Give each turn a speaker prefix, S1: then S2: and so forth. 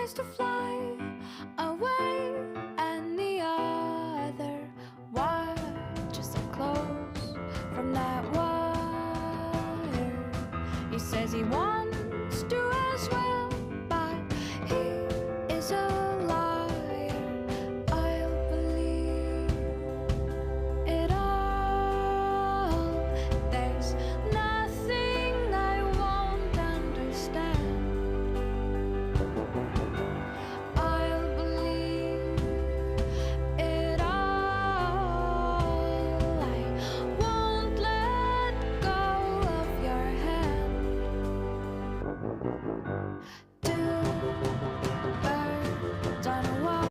S1: tries to fly away, and the other watches so close from that wire. He says he wants